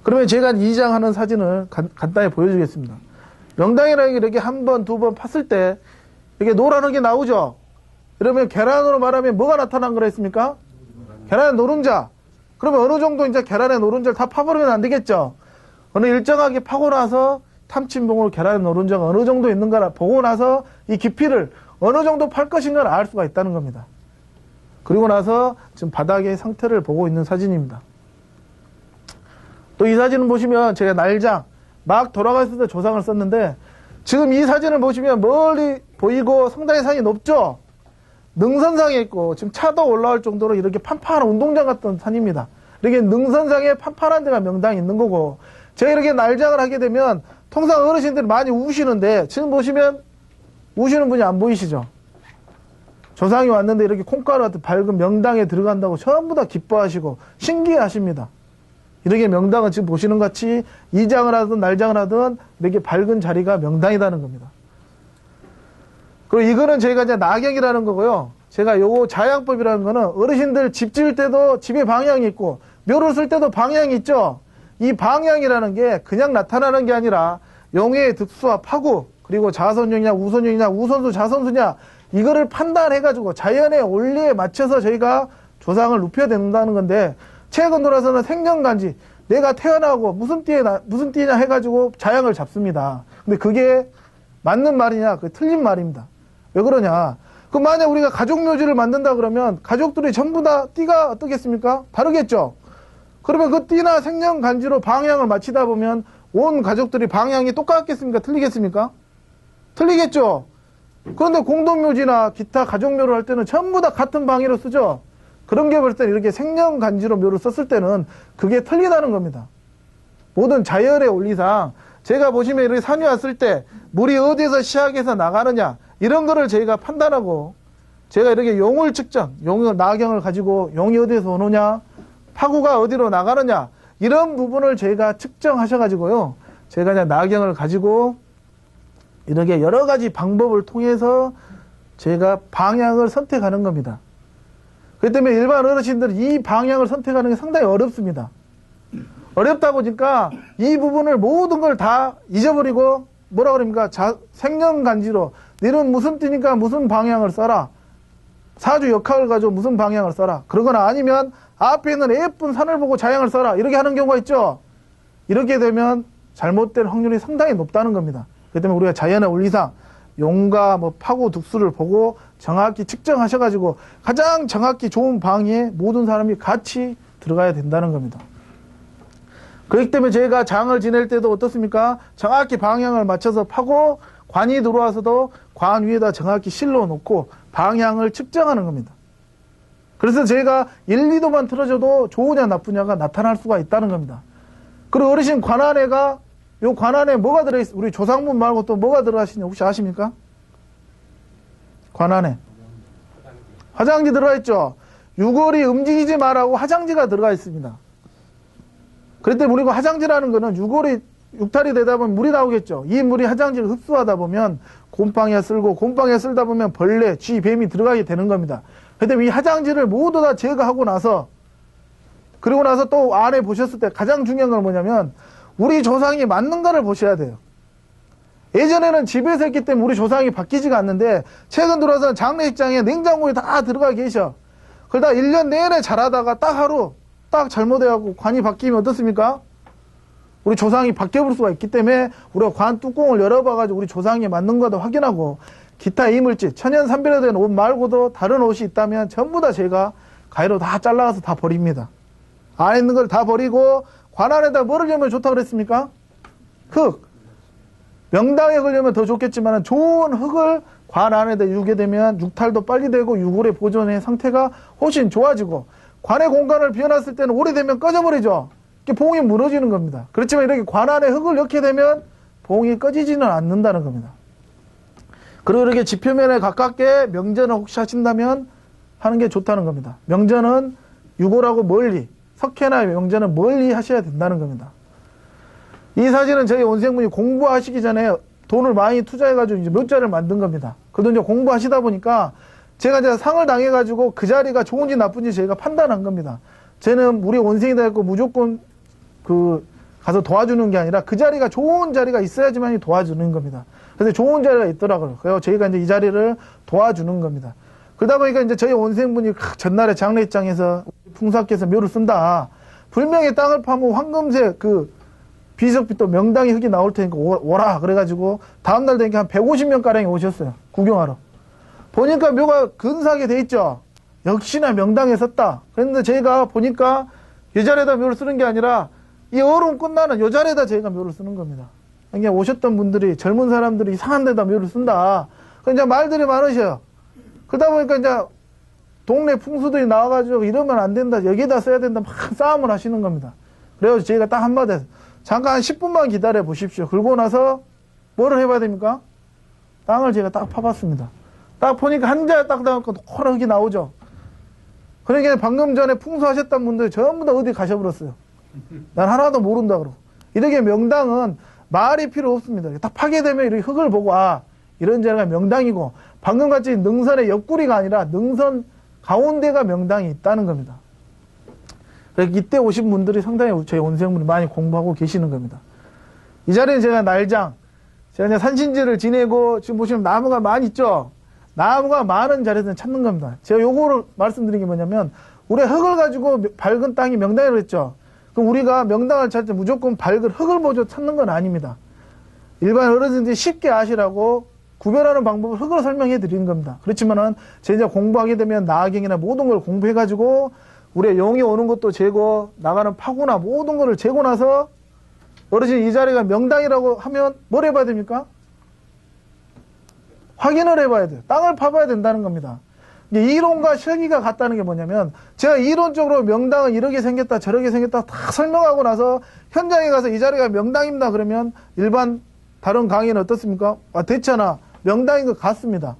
그러면 제가 이장하는 사진을 간단히 보여주겠습니다. 명당이라는 게 이렇게 한 번, 두 번 팠을 때 이렇게 노란 흙이 나오죠? 이러면 계란으로 말하면 뭐가 나타난 거라 했습니까? 계란의 노른자. 그러면 어느 정도 이제 계란의 노른자를 다 파버리면 안 되겠죠? 어느 일정하게 파고 나서 탐침봉으로 계란의 노른자가 어느 정도 있는가 보고 나서 이 깊이를 어느 정도 팔 것인가를 알 수가 있다는 겁니다. 그리고 나서 지금 바닥의 상태를 보고 있는 사진입니다. 또 이 사진을 보시면 제가 날장 막 돌아갔을 때 조상을 썼는데 지금 이 사진을 보시면 멀리 보이고 상당히 산이 높죠? 능선상에 있고 지금 차도 올라올 정도로 이렇게 판판한 운동장 같은 산입니다. 이렇게 능선상에 판판한 데가 명당이 있는 거고 제가 이렇게 날장을 하게 되면 통상 어르신들이 많이 우시는데 지금 보시면 우시는 분이 안 보이시죠? 조상이 왔는데 이렇게 콩가루 같은 밝은 명당에 들어간다고 전부 다 기뻐하시고 신기해하십니다. 이렇게 명당은 지금 보시는 것 같이 이장을 하든 날장을 하든 이렇게 밝은 자리가 명당이라는 겁니다. 그리고 이거는 저희가 이제 나경이라는 거고요. 제가 요거 자양법이라는 거는 어르신들 집 지을 때도 집에 방향이 있고 묘를 쓸 때도 방향이 있죠. 이 방향이라는 게 그냥 나타나는 게 아니라 용의 득수와 파구 그리고 자선용이냐 우선용이냐 우선수 자선수냐 이거를 판단해가지고 자연의 원리에 맞춰서 저희가 조상을 눕혀야 된다는 건데 최근 들어서는 생년간지 내가 태어나고 무슨 띠냐 해가지고 자양을 잡습니다. 근데 그게 맞는 말이냐? 그게 틀린 말입니다. 왜 그러냐? 그럼 만약 우리가 가족묘지를 만든다 그러면 가족들이 전부 다 띠가 어떻겠습니까? 다르겠죠? 그러면 그 띠나 생년간지로 방향을 맞추다 보면 온 가족들이 방향이 똑같겠습니까? 틀리겠습니까? 틀리겠죠? 그런데 공동묘지나 기타 가족묘를 할 때는 전부 다 같은 방위로 쓰죠? 그런 게 볼 때는 이렇게 생년간지로 묘를 썼을 때는 그게 틀리다는 겁니다. 모든 자연의 원리상 제가 보시면 이렇게 산이 왔을 때 물이 어디에서 시작해서 나가느냐 이런 거를 저희가 판단하고 제가 이렇게 용을 측정, 나경을 가지고 용이 어디에서 오느냐 파구가 어디로 나가느냐 이런 부분을 저희가 측정하셔가지고요 제가 그냥 나경을 가지고 이렇게 여러 가지 방법을 통해서 제가 방향을 선택하는 겁니다. 그렇기 때문에 일반 어르신들은 이 방향을 선택하는 게 상당히 어렵습니다. 어렵다 보니까 이 부분을 모든 걸 다 잊어버리고 뭐라 그럽니까? 생년간지로 너는 무슨 띠니까 무슨 방향을 써라. 사주 역학을 가지고 무슨 방향을 써라. 그러거나 아니면 앞에 있는 예쁜 산을 보고 자양을 써라. 이렇게 하는 경우가 있죠. 이렇게 되면 잘못될 확률이 상당히 높다는 겁니다. 그렇기 때문에 우리가 자연의 원리상 용과 파고 득수를 보고 정확히 측정하셔가지고 가장 정확히 좋은 방에 모든 사람이 같이 들어가야 된다는 겁니다. 그렇기 때문에 저희가 장을 지낼 때도 어떻습니까? 정확히 방향을 맞춰서 파고 관이 들어와서도 관 위에다 정확히 실로 놓고 방향을 측정하는 겁니다. 그래서 저희가 1, 2도만 틀어줘도 좋으냐 나쁘냐가 나타날 수가 있다는 겁니다. 그리고 어르신 관 안에가 요 관 안에 뭐가 들어있어? 우리 조상문 말고 또 뭐가 들어가시냐 혹시 아십니까? 관 안에 화장지 들어가 있죠. 유골이 움직이지 말라고 화장지가 들어가 있습니다. 그럴 때 우리가 화장지라는 거는 유골이 육탈이 되다 보면 물이 나오겠죠. 이 물이 화장지를 흡수하다 보면 곰팡이가 쓸고 곰팡이가 쓸다 보면 벌레, 쥐, 뱀이 들어가게 되는 겁니다. 그런데 이 화장지를 모두 다 제거하고 나서 그리고 나서 또 안에 보셨을 때 가장 중요한 건 뭐냐면 우리 조상이 맞는가를 보셔야 돼요. 예전에는 집에서 했기 때문에 우리 조상이 바뀌지가 않는데 최근 들어서는 장례식장에 냉장고에 다 들어가 계셔. 그러다 1년 내내 잘하다가 딱 하루 딱 잘못해갖고 관이 바뀌면 어떻습니까? 우리 조상이 바뀌어볼 수가 있기 때문에 우리가 관 뚜껑을 열어봐가지고 우리 조상이 맞는 거도 확인하고 기타 이물질, 천연산별에 된 옷 말고도 다른 옷이 있다면 전부 다 제가 가위로 다 잘라서 다 버립니다. 안에 있는 걸 다 버리고 관 안에다 뭐를 넣으면 좋다고 그랬습니까? 흙. 명당에 걸려면 더 좋겠지만 좋은 흙을 관 안에다 유게 되면 육탈도 빨리 되고 유골의 보존의 상태가 훨씬 좋아지고 관의 공간을 비워놨을 때는 오래되면 꺼져버리죠. 봉이 무너지는 겁니다. 그렇지만 이렇게 관 안에 흙을 넣게 되면 봉이 꺼지지는 않는다는 겁니다. 그리고 이렇게 지표면에 가깝게 명전을 혹시 하신다면 하는 게 좋다는 겁니다. 명전은 유골하고 멀리, 석회나 명전은 멀리 하셔야 된다는 겁니다. 이 사진은 저희 원생분이 공부하시기 전에 돈을 많이 투자해가지고 이제 몇 자를 만든 겁니다. 그래도 이제 공부하시다 보니까 제가 이제 상을 당해가지고 그 자리가 좋은지 나쁜지 저희가 판단한 겁니다. 저는 우리 원생이다 했고 무조건 가서 도와주는 게 아니라 그 자리가 좋은 자리가 있어야지만 도와주는 겁니다. 그래서 좋은 자리가 있더라고요. 그래서 저희가 이제 이 자리를 도와주는 겁니다. 그러다 보니까 이제 저희 온생분이 전날에 장례장에서 풍사께서 묘를 쓴다. 불명의 땅을 파면 황금색 그 비석빛도 명당의 흙이 나올 테니까 오라. 그래가지고 다음날 되니까 한 150명가량이 오셨어요. 구경하러. 보니까 묘가 근사하게 돼 있죠. 역시나 명당에 섰다. 그런데 저희가 보니까 이 자리에다 묘를 쓰는 게 아니라 이 어른 끝나는 이 자리에다 저희가 묘를 쓰는 겁니다. 그러니까 오셨던 분들이 젊은 사람들이 이상한 데다 묘를 쓴다. 그러니까 말들이 많으셔요. 그러다 보니까 이제 동네 풍수들이 나와가지고 이러면 안 된다. 여기다 써야 된다. 막 싸움을 하시는 겁니다. 그래서 저희가 딱 한마디 해서 잠깐 한 10분만 기다려 보십시오. 그러고 나서 뭐를 해봐야 됩니까? 땅을 제가 딱 파봤습니다. 딱 보니까 한 자에 딱 나오니까 노란 흙이 나오죠. 그러니까 방금 전에 풍수하셨던 분들이 전부 다 어디 가셔버렸어요. 난 하나도 모른다 그러고. 이렇게 명당은 말이 필요 없습니다. 딱 파게 되면 이렇게 흙을 보고 아 이런 자리가 명당이고 방금 같이 능선의 옆구리가 아니라 능선 가운데가 명당이 있다는 겁니다. 그래서 이때 오신 분들이 상당히 저희 온생분이 많이 공부하고 계시는 겁니다. 이 자리는 제가 날장, 제가 이제 산신제를 지내고 지금 보시면 나무가 많이 있죠? 나무가 많은 자리에서 찾는 겁니다. 제가 요거를 말씀드린 게 뭐냐면 우리 흙을 가지고 밝은 땅이 명당이라고 했죠? 그럼 우리가 명당을 찾을 때 무조건 밝은 흙을 보고 찾는 건 아닙니다. 일반 어르신들이 쉽게 아시라고 구별하는 방법을 흙으로 설명해 드리는 겁니다. 그렇지만은 제가 공부하게 되면 나경이나 모든 걸 공부해 가지고 우리의 영이 오는 것도 재고 나가는 파구나 모든 것을 재고 나서 어르신 이 자리가 명당이라고 하면 뭘 해봐야 됩니까? 확인을 해봐야 돼요. 땅을 파봐야 된다는 겁니다. 이론과 실기가 같다는 게 뭐냐면 제가 이론적으로 명당은 이렇게 생겼다 저렇게 생겼다 다 설명하고 나서 현장에 가서 이 자리가 명당입니다 그러면 일반 다른 강의는 어떻습니까? 아, 됐잖아. 명당인 것 같습니다.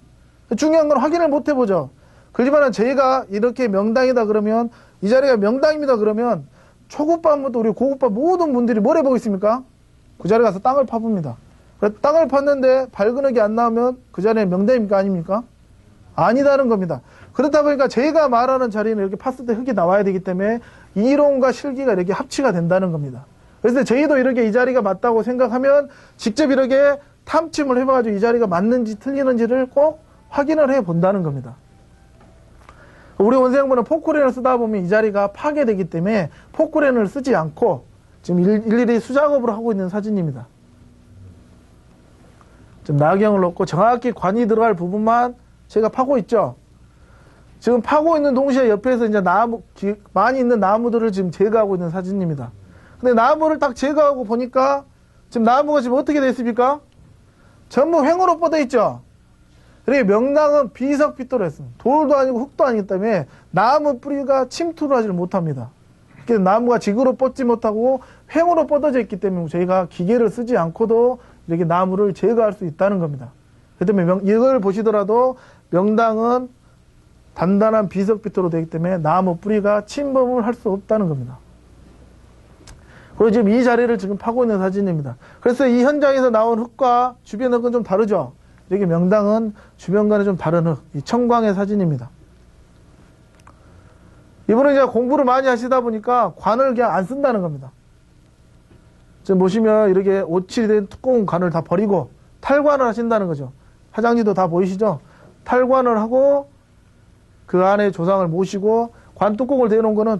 중요한 건 확인을 못 해보죠. 그렇지만 저희가 이렇게 명당이다 그러면 이 자리가 명당입니다 그러면 초급반부터 우리 고급반 모든 분들이 뭘 해보겠습니까? 그 자리에 가서 땅을 파봅니다. 땅을 팠는데 밝은 흙이 안 나오면 그 자리에 명당입니까 아닙니까? 아니다는 겁니다. 그렇다 보니까 저희가 말하는 자리는 이렇게 팠을 때 흙이 나와야 되기 때문에 이론과 실기가 이렇게 합치가 된다는 겁니다. 그래서 저희도 이렇게 이 자리가 맞다고 생각하면 직접 이렇게 탐침을 해봐가지고 이 자리가 맞는지 틀리는지를 꼭 확인을 해 본다는 겁니다. 우리 원생분은 포크레인을 쓰다 보면 이 자리가 파괴되기 때문에 포크레인을 쓰지 않고 지금 일일이 수작업을 하고 있는 사진입니다. 지금 나경을 넣고 정확히 관이 들어갈 부분만 제가 파고 있죠. 지금 파고 있는 동시에 옆에서 이제 나무, 많이 있는 나무들을 지금 제거하고 있는 사진입니다. 근데 나무를 딱 제거하고 보니까 지금 나무가 지금 어떻게 됐습니까? 전부 횡으로 뻗어 있죠. 그러니까 명당은 비석빛도로 했습니다. 돌도 아니고 흙도 아니기 때문에 나무 뿌리가 침투를 하지 못합니다. 그래서 나무가 지그로 뻗지 못하고 횡으로 뻗어져 있기 때문에 저희가 기계를 쓰지 않고도 이렇게 나무를 제거할 수 있다는 겁니다. 그렇기 때문에 이걸 보시더라도 명당은 단단한 비석빛도로 되기 때문에 나무 뿌리가 침범을 할 수 없다는 겁니다. 그리고 지금 이 자리를 지금 파고 있는 사진입니다. 그래서 이 현장에서 나온 흙과 주변 흙은 좀 다르죠. 이렇게 명당은 주변과는 좀 다른 흙, 이 청광의 사진입니다. 이분은 이제 공부를 많이 하시다 보니까 관을 그냥 안 쓴다는 겁니다. 지금 보시면 이렇게 오칠이 된 두꺼운 관을 다 버리고 탈관을 하신다는 거죠. 화장지도 다 보이시죠? 탈관을 하고 그 안에 조상을 모시고 관 뚜껑을 대놓은 거는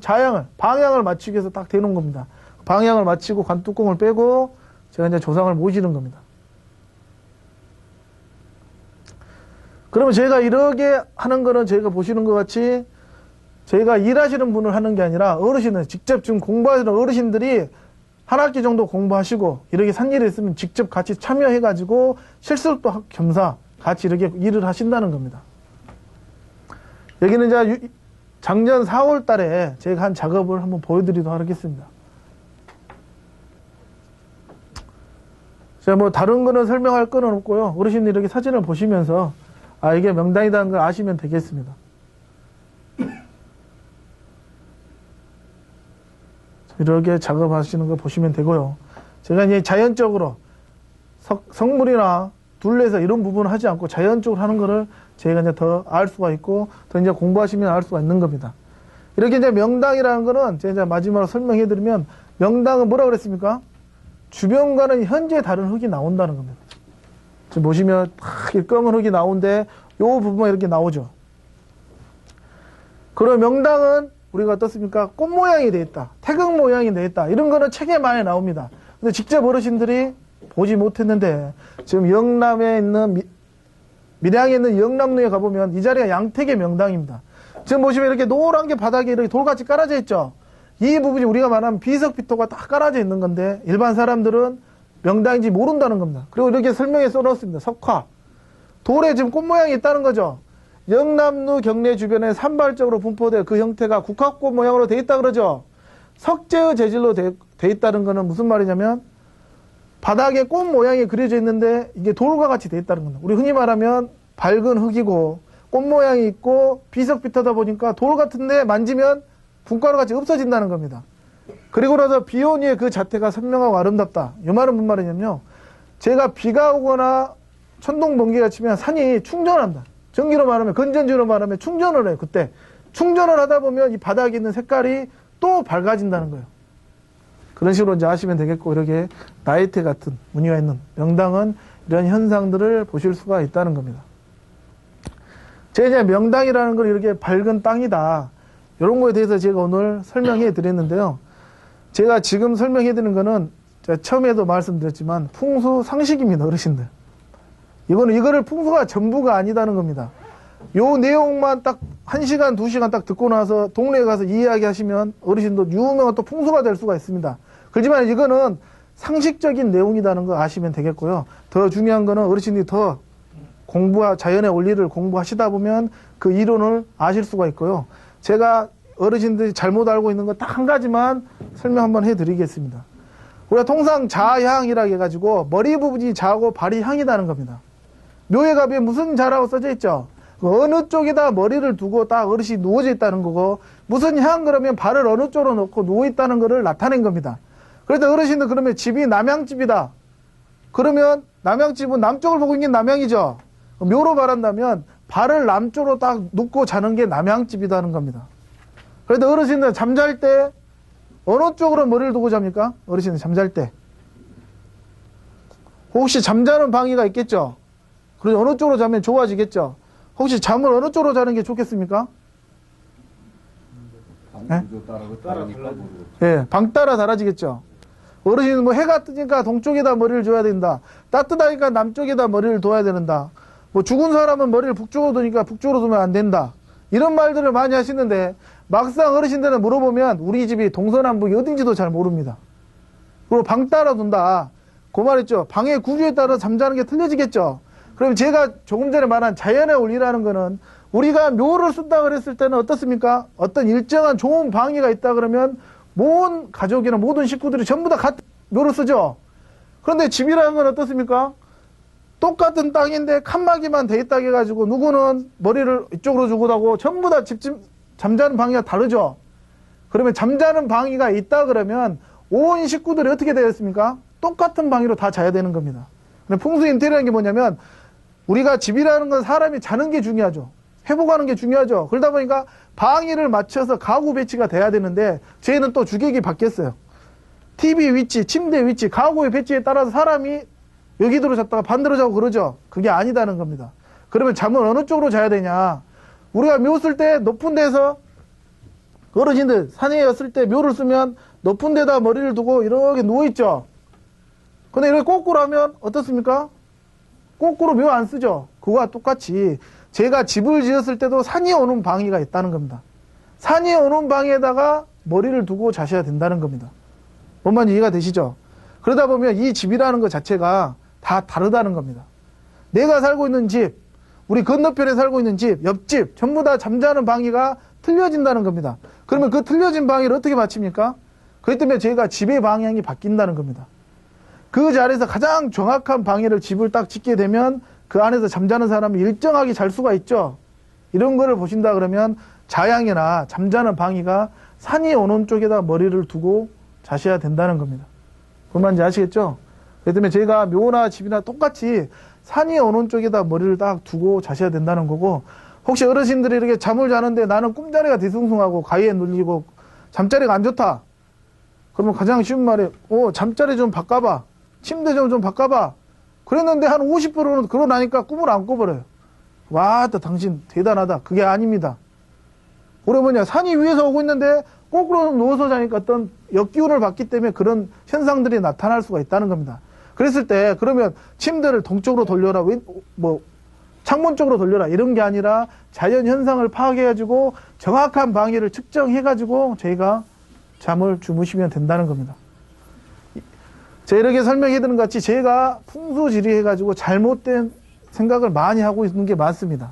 방향을 맞추기 위해서 딱 대놓은 겁니다. 방향을 맞추고 관 뚜껑을 빼고 제가 이제 조상을 모시는 겁니다. 그러면 저희가 이렇게 하는 거는 저희가 보시는 것 같이 저희가 일하시는 분을 하는 게 아니라 어르신은 직접 지금 공부하시는 어르신들이 한 학기 정도 공부하시고 이렇게 산일이 있으면 직접 같이 참여해가지고 실습도 겸사 같이 이렇게 일을 하신다는 겁니다. 여기는 이제 작년 4월 달에 제가 한 작업을 한번 보여드리도록 하겠습니다. 제가 뭐 다른 거는 설명할 건 없고요. 어르신들이 이렇게 사진을 보시면서 아 이게 명당이라는 걸 아시면 되겠습니다. 이렇게 작업하시는 거 보시면 되고요. 제가 이제 자연적으로 성물이나 둘레서 이런 부분을 하지 않고 자연적으로 하는 거를 저희가 이제 더 알 수가 있고 더 이제 공부하시면 알 수가 있는 겁니다. 이렇게 이제 명당이라는 거는 제가 이제 마지막으로 설명해 드리면 명당은 뭐라고 그랬습니까? 주변과는 현재 다른 흙이 나온다는 겁니다. 지금 보시면 검은 흙이 나오는데 요 부분만 이렇게 나오죠. 그럼 명당은 우리가 어떻습니까? 꽃 모양이 되어 있다. 태극 모양이 되어 있다. 이런 거는 책에 많이 나옵니다. 근데 직접 어르신들이 보지 못했는데 지금 영남에 있는 밀양에 있는 영남루에 가보면 이 자리가 양택의 명당입니다. 지금 보시면 이렇게 노란 게 바닥에 이렇게 돌같이 깔아져 있죠. 이 부분이 우리가 말하면 비석비토가 딱 깔아져 있는 건데 일반 사람들은 명당인지 모른다는 겁니다. 그리고 이렇게 설명에 써놓습니다. 석화. 돌에 지금 꽃 모양이 있다는 거죠. 영남루 경내 주변에 산발적으로 분포되어 그 형태가 국화꽃 모양으로 되어 있다 그러죠. 석재의 재질로 되어 있다는 거는 무슨 말이냐면 바닥에 꽃 모양이 그려져 있는데 이게 돌과 같이 되어 있다는 겁니다. 우리 흔히 말하면 밝은 흙이고 꽃 모양이 있고 비석비터다 보니까 돌 같은데 만지면 분가루 같이 없어진다는 겁니다. 그리고 나서 비오니의 그 자태가 선명하고 아름답다. 이 말은 무슨 말이냐면요. 제가 비가 오거나 천둥 번개가 치면 산이 충전한다. 전기로 말하면 건전지로 말하면 충전을 해요. 그때 충전을 하다 보면 이 바닥에 있는 색깔이 또 밝아진다는 거예요. 그런 식으로 이제 아시면 되겠고 이렇게 나이테 같은 무늬가 있는 명당은 이런 현상들을 보실 수가 있다는 겁니다. 제가 이제 명당이라는 걸 이렇게 밝은 땅이다. 이런 거에 대해서 제가 오늘 설명해 드렸는데요. 제가 지금 설명해 드리는 거는 제가 처음에도 말씀드렸지만 풍수 상식입니다. 어르신들. 이거를 풍수가 전부가 아니다는 겁니다. 요 내용만 딱 1시간, 2시간 딱 듣고 나서 동네에 가서 이야기 하시면 어르신도 유명한 또 풍수가 될 수가 있습니다. 그렇지만 이거는 상식적인 내용이라는 거 아시면 되겠고요. 더 중요한 거는 어르신들이 더 자연의 원리를 공부하시다 보면 그 이론을 아실 수가 있고요. 제가 어르신들이 잘못 알고 있는 거 딱 한 가지만 설명 한번 해드리겠습니다. 우리가 통상 자향이라고 해가지고 머리 부분이 자고 발이 향이라는 겁니다. 묘에 가면 무슨 자라고 써져 있죠? 어느 쪽에다 머리를 두고 딱 어르신이 누워져 있다는 거고 무슨 향 그러면 발을 어느 쪽으로 놓고 누워있다는 거를 나타낸 겁니다. 그래서 어르신들 그러면 집이 남향집이다. 그러면 남향집은 남쪽을 보고 있는 게 남향이죠. 묘로 말한다면 발을 남쪽으로 딱 눕고 자는 게 남향집이라는 겁니다. 그래도 어르신들 잠잘 때 어느 쪽으로 머리를 두고 잡니까? 어르신들 잠잘 때. 혹시 잠자는 방위가 있겠죠? 그래서 어느 쪽으로 자면 좋아지겠죠? 혹시 잠을 어느 쪽으로 자는 게 좋겠습니까? 방 따라 달라지겠죠? 어르신은 뭐 해가 뜨니까 동쪽에다 머리를 줘야 된다. 따뜻하니까 남쪽에다 머리를 둬야 된다. 뭐 죽은 사람은 머리를 북쪽으로 두니까 북쪽으로 두면 안 된다. 이런 말들을 많이 하시는데 막상 어르신들은 물어보면 우리 집이 동서남북이 어딘지도 잘 모릅니다. 그리고 방 따라 둔다. 그 말했죠. 방의 구조에 따라 잠자는 게 틀려지겠죠. 그럼 제가 조금 전에 말한 자연의 원리라는 거는 우리가 묘를 쓴다 그랬을 때는 어떻습니까? 어떤 일정한 좋은 방위가 있다 그러면 모든 가족이나 모든 식구들이 전부 다 같은 묘를 쓰죠. 그런데 집이라는 건 어떻습니까? 똑같은 땅인데 칸막이만 돼 있다 해가지고 누구는 머리를 이쪽으로 주고 하고 전부 다 잠자는 방위가 다르죠. 그러면 잠자는 방위가 있다 그러면 온 식구들이 어떻게 되겠습니까? 똑같은 방위로 다 자야 되는 겁니다. 근데 풍수 인테리어라는 게 뭐냐면 우리가 집이라는 건 사람이 자는 게 중요하죠. 회복하는 게 중요하죠. 그러다 보니까 방위를 맞춰서 가구 배치가 돼야 되는데 저희는 또 주객이 바뀌었어요. TV 위치, 침대 위치, 가구의 배치에 따라서 사람이 여기로 잤다가 반대로 자고 그러죠. 그게 아니다는 겁니다. 그러면 잠을 어느 쪽으로 자야 되냐. 우리가 묘 쓸 때 높은 데서 어르신들 산에 였을 때 묘를 쓰면 높은 데다 머리를 두고 이렇게 누워있죠. 근데 이렇게 거꾸로 하면 어떻습니까? 거꾸로 묘 안 쓰죠. 그거와 똑같이 제가 집을 지었을 때도 산이 오는 방위가 있다는 겁니다. 산이 오는 방에다가 머리를 두고 자셔야 된다는 겁니다. 뭔 말인지 이해가 되시죠? 그러다 보면 이 집이라는 것 자체가 다 다르다는 겁니다. 내가 살고 있는 집, 우리 건너편에 살고 있는 집, 옆집 전부 다 잠자는 방위가 틀려진다는 겁니다. 그러면 그 틀려진 방위를 어떻게 맞춥니까? 그렇기 때문에 저희가 집의 방향이 바뀐다는 겁니다. 그 자리에서 가장 정확한 방위를 집을 딱 짓게 되면 그 안에서 잠자는 사람이 일정하게 잘 수가 있죠. 이런 거를 보신다 그러면 자양이나 잠자는 방위가 산이 오는 쪽에다 머리를 두고 자셔야 된다는 겁니다. 그 말인지 아시겠죠? 그렇기 때문에 저희가 묘나 집이나 똑같이 산이 오는 쪽에다 머리를 딱 두고 자셔야 된다는 거고, 혹시 어르신들이 이렇게 잠을 자는데 나는 꿈자리가 뒤숭숭하고 가위에 눌리고 잠자리가 안 좋다. 그러면 가장 쉬운 말이, 잠자리 좀 바꿔봐. 침대 좀 바꿔봐. 그랬는데 한 50%는 그러고 나니까 꿈을 안 꿔버려요. 와, 당신 대단하다. 그게 아닙니다. 그러면 산이 위에서 오고 있는데 거꾸로 누워서 자니까 어떤 역기운을 받기 때문에 그런 현상들이 나타날 수가 있다는 겁니다. 그랬을 때 그러면 침대를 동쪽으로 돌려라, 창문 쪽으로 돌려라 이런 게 아니라 자연 현상을 파악해가지고 정확한 방위를 측정해가지고 저희가 잠을 주무시면 된다는 겁니다. 제가 이렇게 설명해드린 것 같이 제가 풍수지리해가지고 잘못된 생각을 많이 하고 있는 게 많습니다.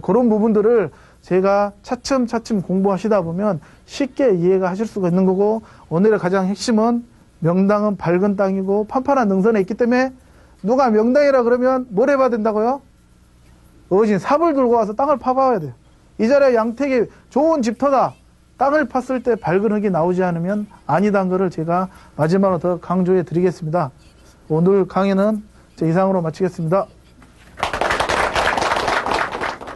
그런 부분들을 제가 차츰차츰 공부하시다 보면 쉽게 이해가 하실 수가 있는 거고, 오늘의 가장 핵심은 명당은 밝은 땅이고 판판한 능선에 있기 때문에 누가 명당이라 그러면 뭘 해봐야 된다고요? 어진 삽을 들고 와서 땅을 파봐야 돼요. 이 자리에 양택이 좋은 집터다. 땅을 팠을 때 밝은 흙이 나오지 않으면 아니다는 것을 제가 마지막으로 더 강조해 드리겠습니다. 오늘 강의는 이상으로 마치겠습니다.